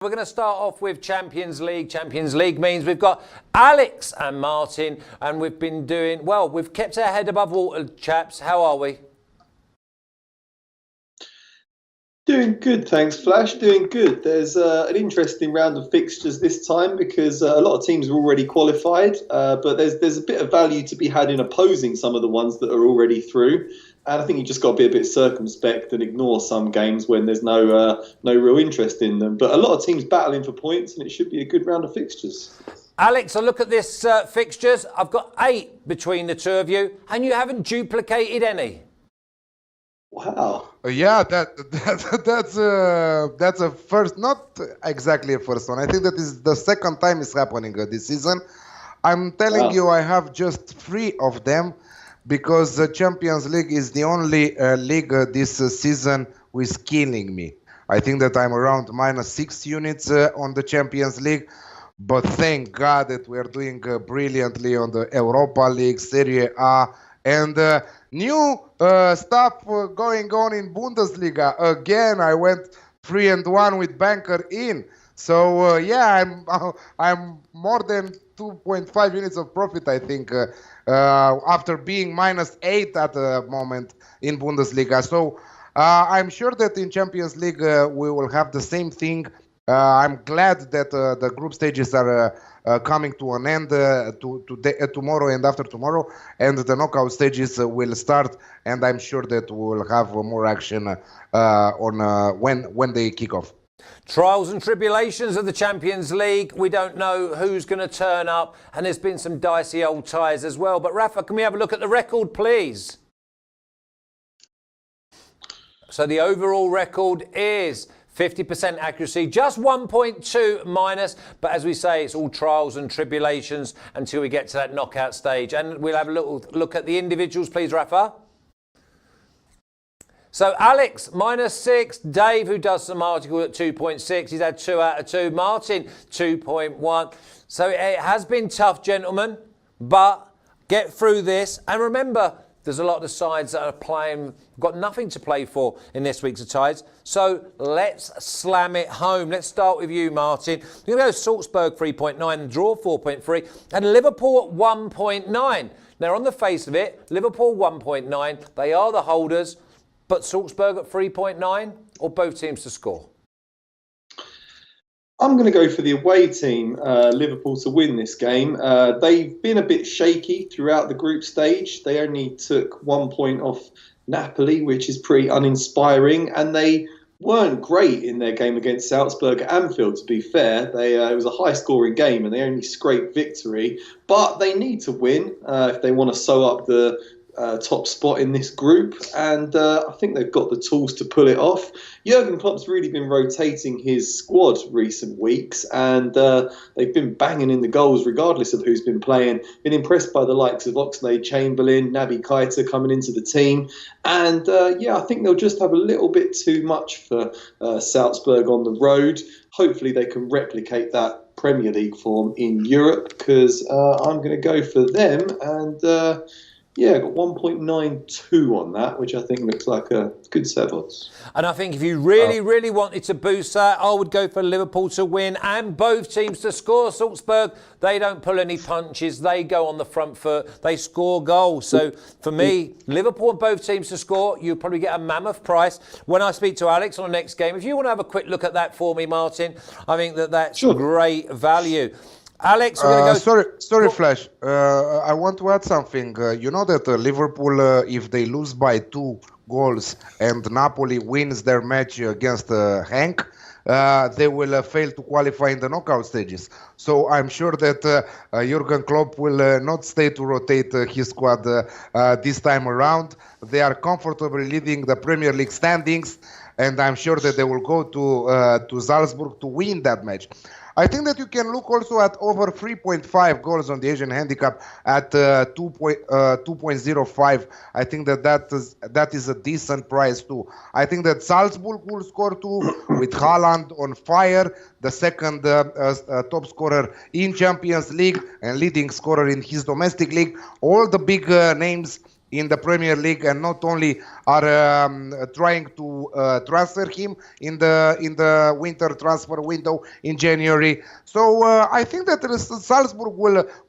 We're going to start off with Champions League. Champions League means we've got Alex and Martin, and we've been doing, well, we've kept our head above water, chaps. How are we? Doing good, thanks, Flash. Doing good. There's an interesting round of fixtures this time because a lot of teams are already qualified, but there's a bit of value to be had in opposing some of the ones that are already through. And I think you just got to be a bit circumspect and ignore some games when there's no real interest in them. But a lot of teams battling for points, and it should be a good round of fixtures. Alex, I look at this fixtures. I've got 8 between the two of you, and you haven't duplicated any. Wow. Yeah, that's a first, not exactly a first one. I think that is the second time it's happening this season. I'm telling you, I have just 3 of them because the Champions League is the only league this season who is killing me. I think that I'm around -6 units on the Champions League, but thank God that we are doing brilliantly on the Europa League, Serie A, and new stuff going on in Bundesliga. Again, I went 3-1 with Banker in. So yeah, I'm more than 2.5 units of profit, I think, after being -8 at the moment in Bundesliga. So I'm sure that in Champions League we will have the same thing. I'm glad that the group stages are coming to an end tomorrow and after tomorrow, and the knockout stages will start, and I'm sure that we will have more action when they kick off. Trials and tribulations of the Champions League. We don't know who's going to turn up, and there's been some dicey old ties as well. But Rafa, can we have a look at the record, please? So the overall record is 50% accuracy, just 1.2 minus. But as we say, it's all trials and tribulations until we get to that knockout stage. And we'll have a little look at the individuals, please, Rafa. So Alex, -6. Dave, who does some article at 2.6. He's had 2 out of 2. Martin, 2.1. So it has been tough, gentlemen. But get through this. And remember, there's a lot of sides that are playing, got nothing to play for in this week's ties. So let's slam it home. Let's start with you, Martin. We're going to go Salzburg 3.9, draw 4.3, and Liverpool at 1.9. Now, on the face of it, Liverpool 1.9, they are the holders, but Salzburg at 3.9, or both teams to score? I'm going to go for the away team, Liverpool, to win this game. They've been a bit shaky throughout the group stage. They only took 1 point off Napoli, which is pretty uninspiring, and they weren't great in their game against Salzburg at Anfield, to be fair. It was a high-scoring game, and they only scraped victory. But they need to win if they want to sew up the top spot in this group, and I think they've got the tools to pull it off. Jurgen Klopp's really been rotating his squad recent weeks, and they've been banging in the goals regardless of who's been playing. Been impressed by the likes of Oxlade-Chamberlain, Naby Keita coming into the team, and yeah, I think they'll just have a little bit too much for Salzburg on the road. Hopefully they can replicate that Premier League form in Europe, because I'm going to go for them, and yeah, I got 1.92 on that, which I think looks like a good set odds. And I think if you really wanted to boost that, I would go for Liverpool to win and both teams to score. Salzburg, they don't pull any punches. They go on the front foot. They score goals. So for me, Liverpool and both teams to score, you'll probably get a mammoth price. When I speak to Alex on the next game, if you want to have a quick look at that for me, Martin, I think that's great value. Alex, we're going to go... Sorry, Flash. I want to add something. You know that Liverpool, if they lose by 2 goals and Napoli wins their match against Henk, they will fail to qualify in the knockout stages. So I'm sure that Jurgen Klopp will not stay to rotate his squad this time around. They are comfortably leading the Premier League standings, and I'm sure that they will go to Salzburg to win that match. I think that you can look also at over 3.5 goals on the Asian handicap at 2.05. I think that is a decent price too. I think that Salzburg will score too, with Haaland on fire, the second top scorer in Champions League and leading scorer in his domestic league. All the big names in the Premier League, and not only are trying to transfer him in the winter transfer window in January. So I think that Salzburg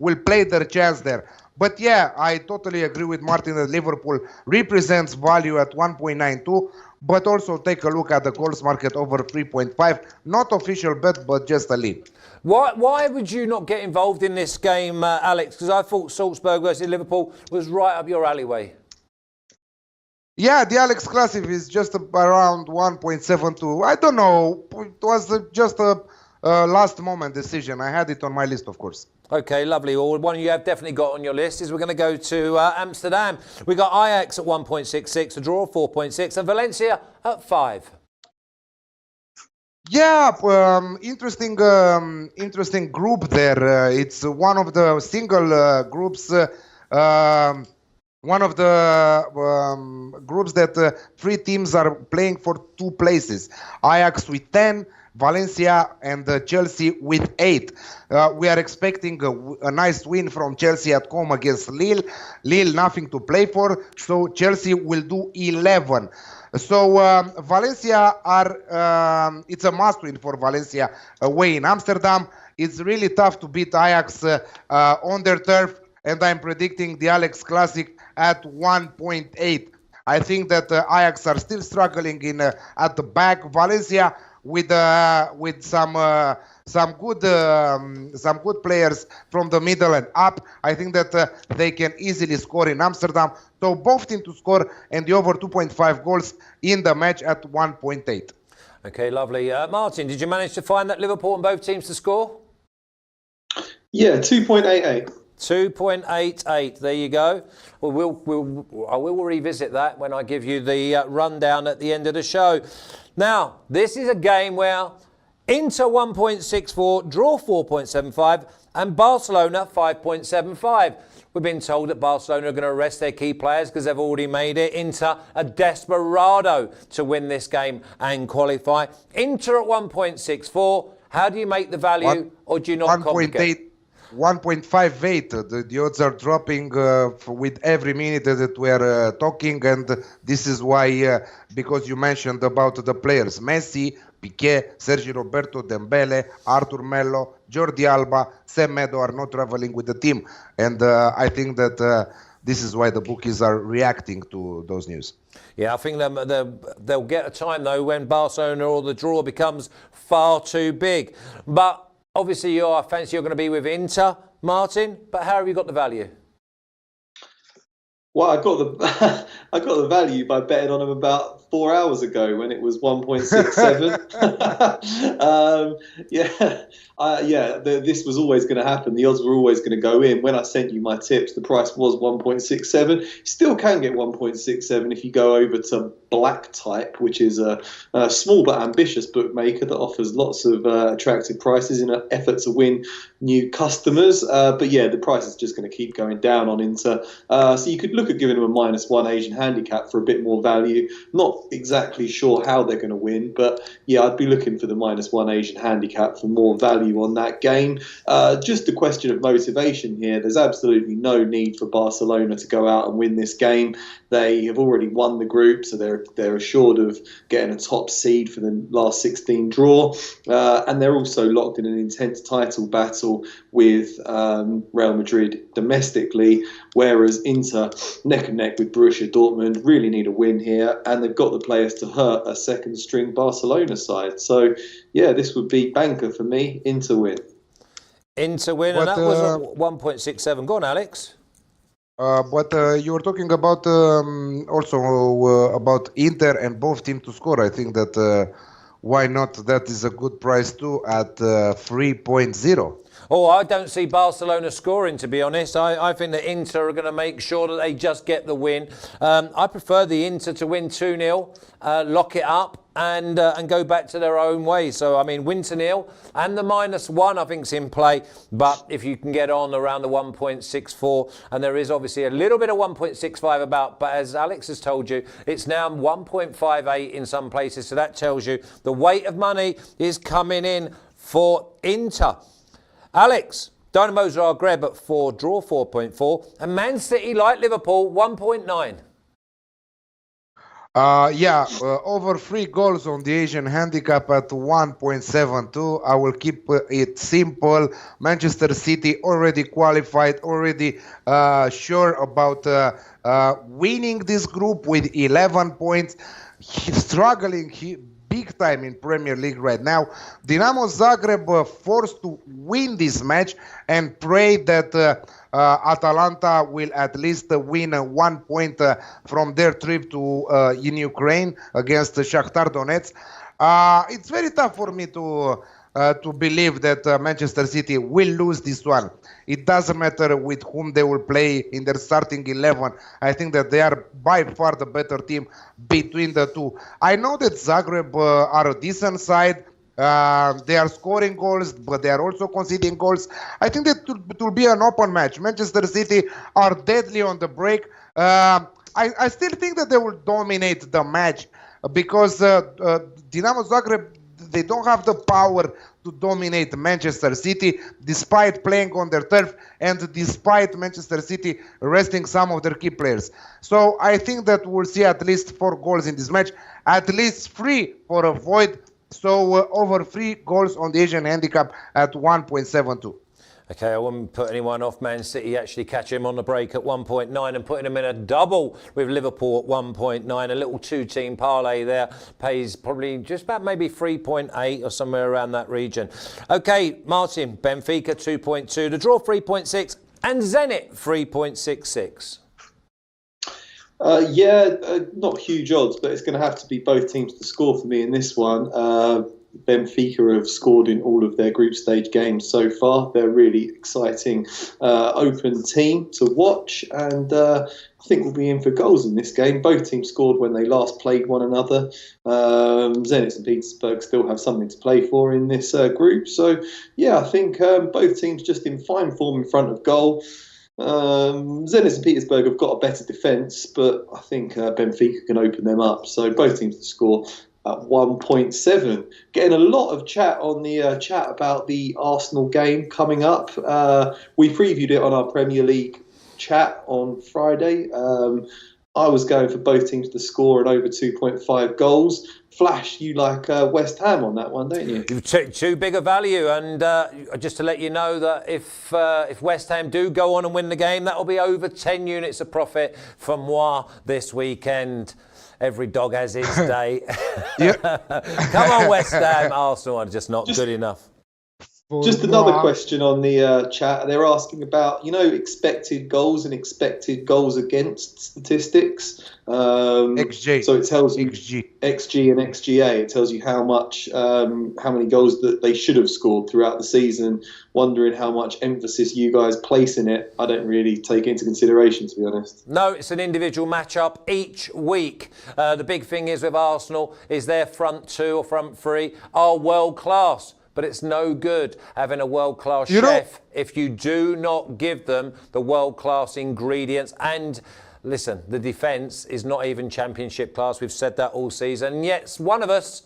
will play their chance there. But yeah, I totally agree with Martin that Liverpool represents value at 1.92. But also take a look at the goals market over 3.5. Not official bet, but just a lead. Why would you not get involved in this game, Alex? Because I thought Salzburg versus Liverpool was right up your alleyway. Yeah, the Alex Classic is just around 1.72. I don't know. It was just a last moment decision. I had it on my list, of course. Okay, lovely. Well, one you have definitely got on your list is we're going to go to Amsterdam. We got Ajax at 1.66, a draw 4.6, and Valencia at 5. Yeah, interesting group there. It's one of the single groups. One of the groups that 3 teams are playing for 2 places. Ajax with 10, Valencia and Chelsea with 8. We are expecting a nice win from Chelsea at home against Lille. Lille nothing to play for, so Chelsea will do 11. So Valencia are, it's a must win for Valencia away in Amsterdam. It's really tough to beat Ajax on their turf, and I'm predicting the Alex Classic at 1.8. I think that Ajax are still struggling at the back. Valencia with some good players from the middle and up. I think that they can easily score in Amsterdam. So both teams to score and the over 2.5 goals in the match at 1.8. Okay, lovely. Martin, did you manage to find that Liverpool and both teams to score? Yeah, 2.88. 2.88. There you go. Well, I will revisit that when I give you the rundown at the end of the show. Now, this is a game where Inter 1.64, draw 4.75, and Barcelona 5.75. We've been told that Barcelona are going to rest their key players because they've already made it. Inter a desperado to win this game and qualify. Inter at 1.64. How do you make the value, or do you not complicate? 1.58. The odds are dropping with every minute that we are talking, and this is why, because you mentioned about the players, Messi, Piqué, Sergio Roberto, Dembele, Artur Melo, Jordi Alba, Sam Medo are not traveling with the team, and I think that this is why the bookies are reacting to those news. Yeah, I think they'll get a time though when Barcelona or the draw becomes far too big, but obviously, I fancy you're going to be with Inter, Martin. But how have you got the value? Well, I got the value by betting on them about 4 hours ago when it was 1.67. This was always going to happen. The odds were always going to go in. When I sent you my tips, the price was 1.67. Still can get 1.67 if you go over to Black Type, which is a small but ambitious bookmaker that offers lots of attractive prices in an effort to win new customers. But yeah, the price is just going to keep going down on Inter. So you could look at giving them a -1 Asian handicap for a bit more value. Not exactly sure how they're going to win, but yeah, I'd be looking for the -1 Asian handicap for more value on that game. Just a question of motivation here. There's absolutely no need for Barcelona to go out and win this game. They have already won the group, so they're assured of getting a top seed for the last 16 draw, and they're also locked in an intense title battle with Real Madrid domestically, whereas Inter, neck and neck with Borussia Dortmund, really need a win here, and they've got the players to hurt a second-string Barcelona side. So, yeah, this would be banker for me, Inter win. Inter win, and that was a 1.67. Go on, Alex. But you were talking about also about Inter and both teams to score. I think that why not? That is a good price too at 3.0. Oh, I don't see Barcelona scoring, to be honest. I think that Inter are going to make sure that they just get the win. I prefer the Inter to win 2-0, lock it up, and go back to their own way. So, I mean, win 2-0 and the -1 I think is in play. But if you can get on around the 1.64, and there is obviously a little bit of 1.65 about, but as Alex has told you, it's now 1.58 in some places. So that tells you the weight of money is coming in for Inter. Alex, Dynamo Zagreb at 4, draw 4.4, and Man City, like Liverpool, 1.9. Over 3 goals on the Asian handicap at 1.72. I will keep it simple. Manchester City already qualified, already sure about winning this group with 11 points. He's struggling big time in Premier League right now. Dinamo Zagreb forced to win this match and pray that Atalanta will at least win 1 point from their trip to in Ukraine against Shakhtar Donetsk. It's very tough for me to believe that Manchester City will lose this one. It doesn't matter with whom they will play in their starting 11. I think that they are by far the better team between the two. I know that Zagreb are a decent side. They are scoring goals, but they are also conceding goals. I think that it will be an open match. Manchester City are deadly on the break. I still think that they will dominate the match because Dinamo Zagreb, they don't have the power to dominate Manchester City despite playing on their turf and despite Manchester City resting some of their key players. So I think that we'll see at least 4 goals in this match, at least 3 for a void. So over 3 goals on the Asian handicap at 1.72. Okay, I wouldn't put anyone off Man City. Actually catch him on the break at 1.9 and putting him in a double with Liverpool at 1.9. A little 2-team parlay there pays probably just about maybe 3.8 or somewhere around that region. Okay, Martin, Benfica 2.2, the draw 3.6 and Zenit 3.66. Not huge odds, but it's going to have to be both teams to score for me in this one. Benfica have scored in all of their group stage games so far. They're a really exciting, open team to watch, and I think we'll be in for goals in this game. Both teams scored when they last played one another. Zenit and Petersburg still have something to play for in this group. So, yeah, I think both teams just in fine form in front of goal. Zenit and Petersburg have got a better defence, but I think Benfica can open them up. So both teams to score at 1.7. Getting a lot of chat on the chat about the Arsenal game coming up. We previewed it on our Premier League chat on Friday. I was going for both teams to score and over 2.5 goals. Flash, you like West Ham on that one, don't you? Too big a value, and just to let you know that if West Ham do go on and win the game, that will be over 10 units of profit for moi this weekend. Every dog has its day. Come on, West Ham. Arsenal are just not good enough. Just another question on the chat. They're asking about, expected goals and expected goals against statistics. XG. So it tells you XG and XGA. It tells you how many goals that they should have scored throughout the season. Wondering how much emphasis you guys place in it. I don't really take it into consideration, to be honest. No, it's an individual matchup each week. The big thing is with Arsenal is their front 2 or front 3 are world class. But it's no good having a world-class chef if you do not give them the world-class ingredients. And listen, the defence is not even championship class. We've said that all season. And yet, one of us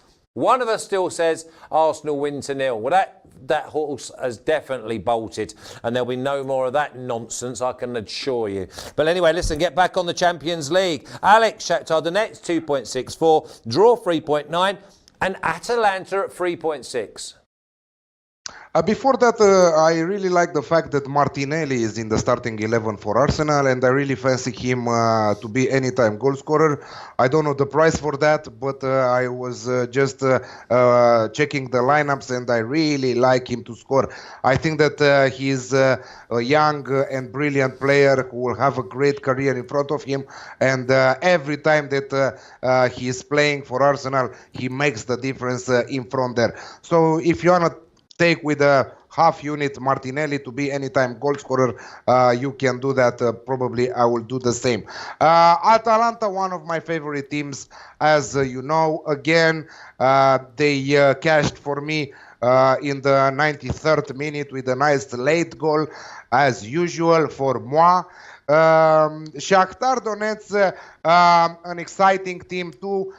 still says Arsenal win 2-0. Well, that horse has definitely bolted, and there'll be no more of that nonsense, I can assure you. But anyway, listen, get back on the Champions League. Alex, Shakhtar Donetsk 2.64, draw 3.9, and Atalanta at 3.6. Before that, I really like the fact that Martinelli is in the starting 11 for Arsenal, and I really fancy him to be anytime goal scorer. I don't know the price for that, but I was just checking the lineups, and I really like him to score. I think that he's a young and brilliant player who will have a great career in front of him, and every time that he is playing for Arsenal, he makes the difference in front there. So if you want to take with a half unit Martinelli to be anytime goal scorer, you can do that. Probably I will do the same. Atalanta, one of my favorite teams, as you know. Again, they cashed for me in the 93rd minute with a nice late goal, as usual for moi. Shakhtar Donetsk, an exciting team too.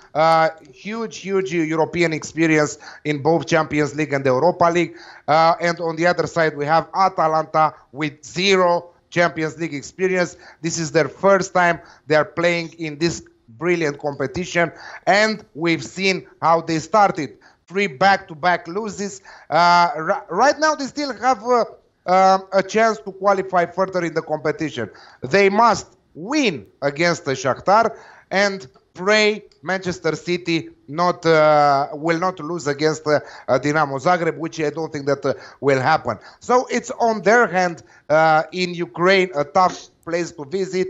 Huge European experience in both Champions League and the Europa League. And on the other side, we have Atalanta with 0 Champions League experience. This is their first time they are playing in this brilliant competition, and we've seen how they started. 3 back-to-back loses. Right now, they still have a chance to qualify further in the competition. They must win against the Shakhtar and pray Manchester City will not lose against Dinamo Zagreb, which I don't think that will happen. So it's on their hand in Ukraine, a tough place to visit.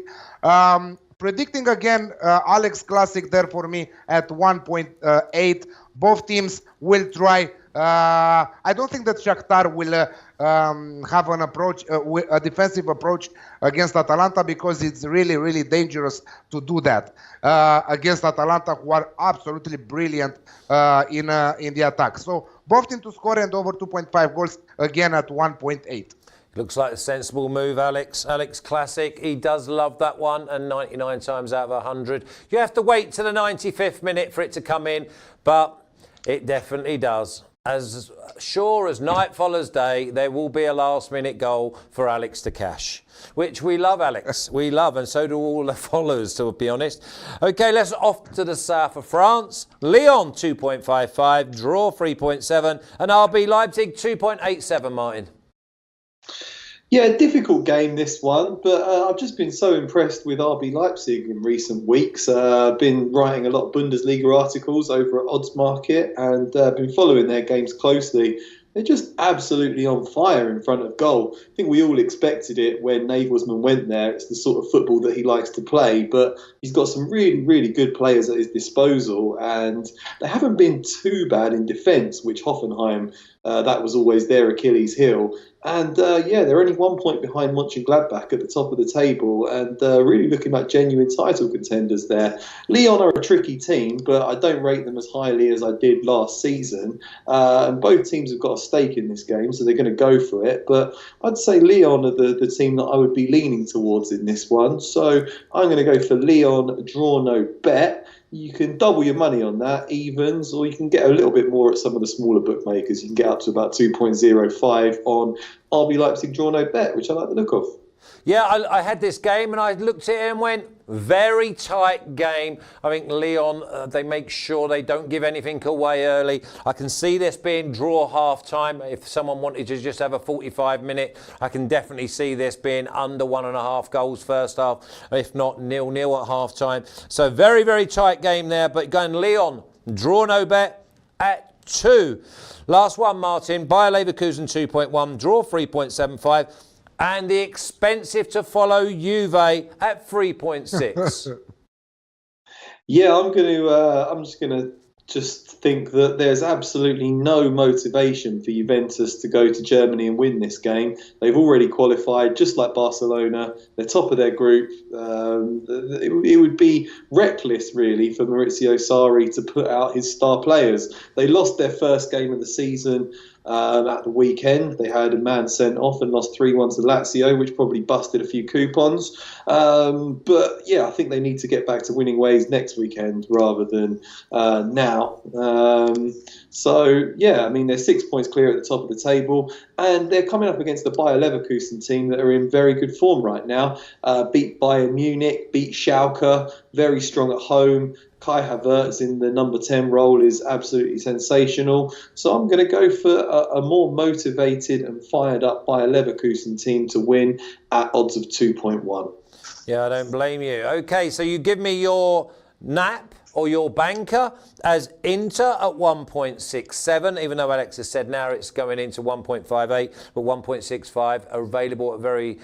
Predicting again, Alex Classic there for me at 1.8. Both teams will try. I don't think that Shakhtar will have an approach, a defensive approach against Atalanta, because it's really, really dangerous to do that against Atalanta, who are absolutely brilliant in the attack. So both teams to score and over 2.5 goals again at 1.8. Looks like a sensible move, Alex. Alex Classic, he does love that one, and 99 times out of 100. You have to wait till the 95th minute for it to come in, but it definitely does. As sure as night follows day, there will be a last-minute goal for Alex to cash, which we love, Alex. We love, and so do all the followers, to be honest. OK, let's off to the south of France. Lyon, 2.55, draw 3.7, and RB Leipzig, 2.87, Martin. Yeah, difficult game this one, but I've just been so impressed with RB Leipzig in recent weeks. Been writing a lot of Bundesliga articles over at Odds Market and been following their games closely. They're just absolutely on fire in front of goal. I think we all expected it when Nagelsmann went there. It's the sort of football that he likes to play, but he's got some really, really good players at his disposal, and they haven't been too bad in defence, which Hoffenheim, that was always their Achilles heel. And yeah, they're only 1 point behind Mönchengladbach at the top of the table, and really looking like genuine title contenders there. Lyon are a tricky team, but I don't rate them as highly as I did last season. And both teams have got a stake in this game, so they're going to go for it. But I'd say Lyon are the team that I would be leaning towards in this one. So I'm going to go for Lyon, draw no bet. You can double your money on that, evens, or you can get a little bit more at some of the smaller bookmakers. You can get up to about 2.05 on RB Leipzig draw no bet, which I like the look of. Yeah, I had this game and I looked at it and went, very tight game. I think Lyon, they make sure they don't give anything away early. I can see this being draw half-time. If someone wanted to just have a 45-minute, I can definitely see this being under 1.5 goals first half, if not 0-0 at half-time. So very, very tight game there, but going Lyon, draw no bet at 2. Last one, Martin, Bayer Leverkusen 2.1, draw 3.75. And the expensive to follow Juve at 3.6. Yeah, I'm just gonna think that there's absolutely no motivation for Juventus to go to Germany and win this game. They've already qualified, just like Barcelona. They're top of their group. It would be reckless, really, for Maurizio Sarri to put out his star players. They lost their first game of the season at the weekend. They had a man sent off and lost 3-1 to Lazio, which probably busted a few coupons. But yeah, I think they need to get back to winning ways next weekend rather than now. So yeah, I mean, they're 6 points clear at the top of the table, and they're coming up against the Bayer Leverkusen team that are in very good form right now. Beat Bayern Munich, beat Schalke, very strong at home. Kai Havertz in the number 10 role is absolutely sensational. So I'm going to go for a more motivated and fired up Bayer Leverkusen team to win at odds of 2.1. Yeah, I don't blame you. OK, so you give me your NAP or your banker as Inter at 1.67, even though Alex has said now it's going into 1.58, but 1.65 are available at very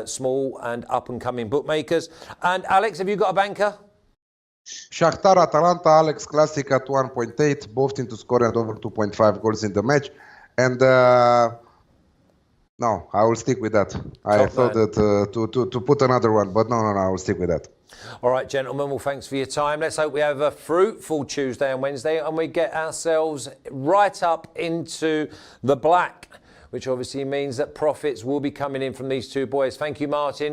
small and up-and-coming bookmakers. And Alex, have you got a banker? Shakhtar, Atalanta, Alex Classic at 1.8, both teams to score and over 2.5 goals in the match. And no, I will stick with that. I thought that to put another one, but no, I will stick with that. All right, gentlemen, well, thanks for your time. Let's hope we have a fruitful Tuesday and Wednesday and we get ourselves right up into the black, which obviously means that profits will be coming in from these two boys. Thank you, Martin.